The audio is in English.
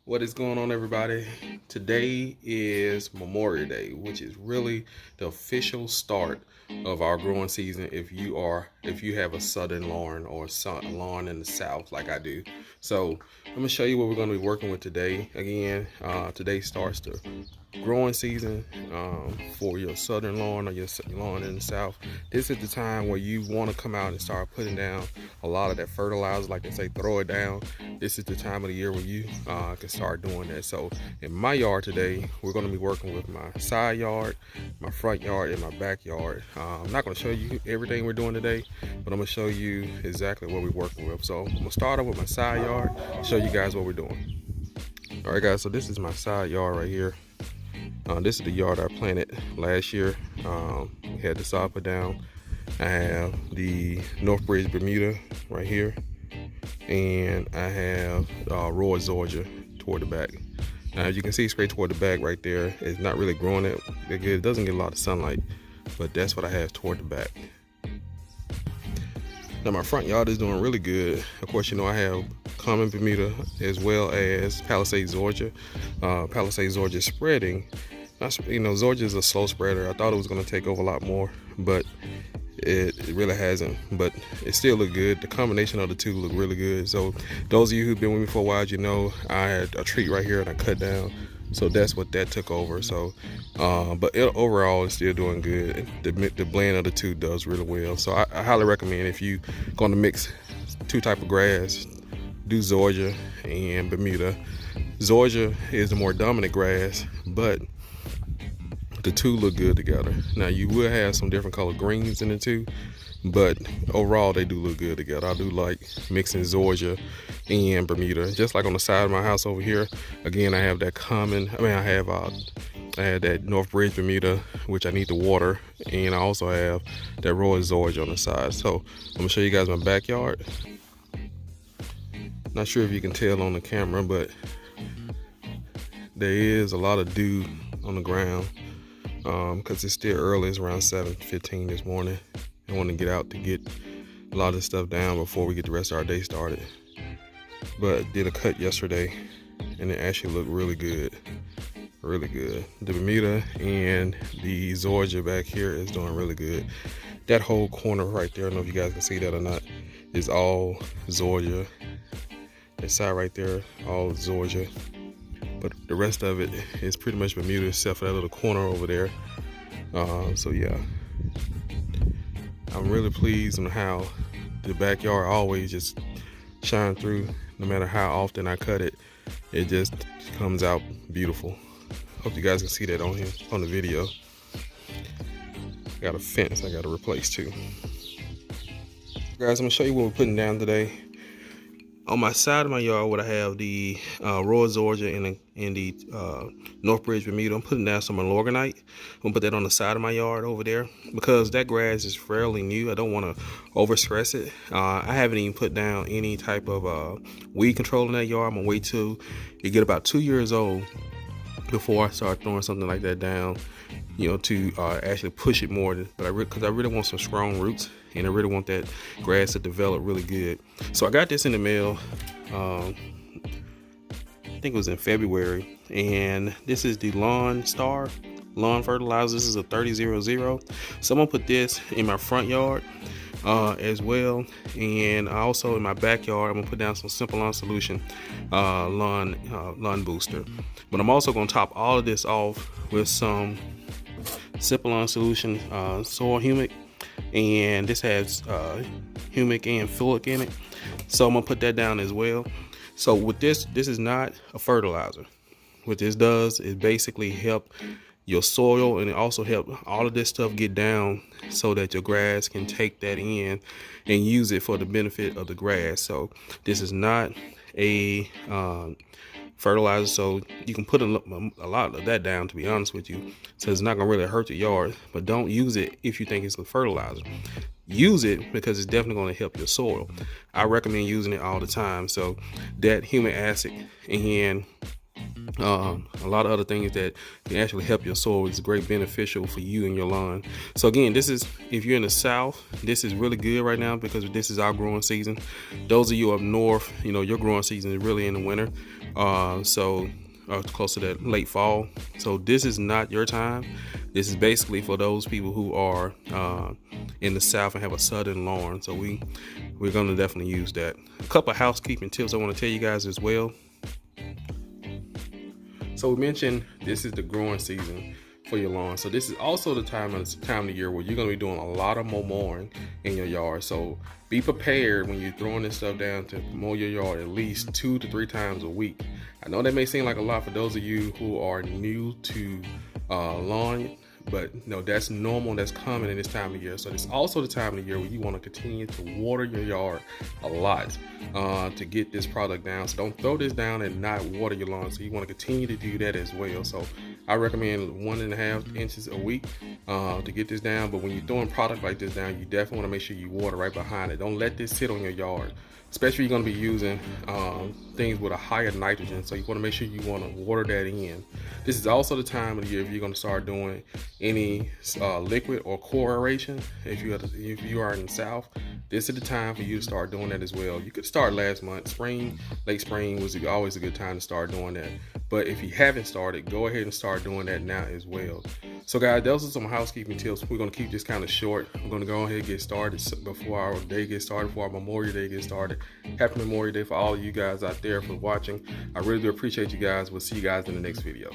What is going on, everybody? Today is Memorial Day, which is really the official start of our growing season if you have a southern lawn or a lawn in the south like I do. So I'm gonna show you what we're going to be working with today. Again, today starts the growing season for your southern lawn or your lawn in the south. This is the time where you want to come out and start putting down a lot of that fertilizer, like they say, throw it down. This is the time of the year where you can start doing that. So in my yard today, we're going to be working with my side yard, my front yard, and my backyard. I'm not going to show you everything we're doing today, but I'm going to show you exactly what we're working with. So I'm going to start off with my side yard, show you guys what we're doing. All right, guys, so this is my side yard right here. This is the yard I planted last year. We had the sod put down. I have the North Bridge Bermuda right here, and I have Roy Georgia toward the back. Now, as you can see, straight toward the back right there, it's not really growing it. It doesn't get a lot of sunlight, but that's what I have toward the back. Now, my front yard is doing really good. Of course, you know I have common Bermuda as well as Palisade Georgia. Palisade Georgia is spreading. Georgia is a slow spreader. I thought it was going to take over a lot more, but it really hasn't. But it still look good. The combination of the two look really good. So those of you who've been with me for a while, you know I had a tree right here and I cut down. So that's what that took over. So, but overall, it's still doing good. The blend of the two does really well. So I highly recommend, if you going to mix two type of grass, do Georgia and Bermuda. Georgia is the more dominant grass, but the two look good together. Now, you will have some different color greens in the two, but overall they do look good together. I do like mixing Georgia and Bermuda. Just like on the side of my house over here, again, I have that I had that North Bridge Bermuda, which I need to water, and I also have that Roy Georgia on the side. So I'm gonna show you guys my backyard. Not sure if you can tell on the camera, but there is a lot of dew on the ground because it's still early. It's around 7:15 this morning. I want to get out to get a lot of this stuff down before we get the rest of our day started. But did a cut yesterday, and it actually looked really good. Really good. The Bermuda and the Georgia back here is doing really good. That whole corner right there, I don't know if you guys can see that or not, is all Georgia. That side right there, all Georgia. But the rest of it is pretty much Bermuda, except for that little corner over there. So yeah, I'm really pleased on how the backyard always just shine through. No matter how often I cut it, it just comes out beautiful. Hope you guys can see that on here on the video. Got a fence I got to replace too. Guys, I'm gonna show you what we're putting down today. On my side of my yard, what I have the Roy Georgia and the North Bridge Bermuda. I'm putting down some Alorgonite. I'm gonna put that on the side of my yard over there because that grass is fairly new. I don't want to overstress it. I haven't even put down any type of weed control in that yard. I'm gonna wait till it get about 2 years old before I start throwing something like that down, to actually push it more. But because I really want some strong roots, and I really want that grass to develop really good. So I got this in the mail. I think it was in February, and this is the Lawn Fertilizer. This is a 30-00. So I'm gonna put this in my front yard as well, and also in my backyard I'm gonna put down some Simple On Solution lawn booster. But I'm also gonna top all of this off with some Simple On Solution soil humic, and this has humic and fluic in it, so I'm gonna put that down as well. So with this is not a fertilizer. What this does is basically help your soil, and it also help all of this stuff get down so that your grass can take that in and use it for the benefit of the grass. So this is not a fertilizer, so you can put a lot of that down, to be honest with you. So it's not gonna really hurt your yard, but don't use it if you think it's a fertilizer. Use it because it's definitely going to help your soil. I recommend using it all the time. So that humic acid and a lot of other things that can actually help your soil is great beneficial for you and your lawn. So again, this is, if you're in the south, this is really good right now because this is our growing season. Those of you up north, your growing season is really in the winter. Close to that late fall. So this is not your time. This is basically for those people who are in the South and have a southern lawn. So we're gonna definitely use that. A couple of housekeeping tips I want to tell you guys as well. So we mentioned this is the growing season for your lawn. So this is also the time of the year where you're gonna be doing a lot of mowing in your yard. So be prepared when you're throwing this stuff down to mow your yard at least 2 to 3 times a week. I know that may seem like a lot for those of you who are new to lawn, but no, that's normal. That's common in this time of year. So it's also the time of the year where you want to continue to water your yard a lot to get this product down. So don't throw this down and not water your lawn. So you want to continue to do that as well. So I recommend 1.5 inches a week to get this down. But when you're throwing product like this down, you definitely want to make sure you water right behind it. Don't let this sit on your yard. Especially you're going to be using things with a higher nitrogen, so you want to make sure you want to water that in. This is also the time of the year if you're going to start doing any liquid or core aeration. If you are in the South, this is the time for you to start doing that as well. You could start last month. Spring, late spring was always a good time to start doing that. But if you haven't started, go ahead and start doing that now as well. So guys, those are some housekeeping tips. We're going to keep this kind of short. We're going to go ahead and get started before our day gets started, before our Memorial Day gets started. Happy Memorial Day for all of you guys out there for watching. I really do appreciate you guys. We'll see you guys in the next video.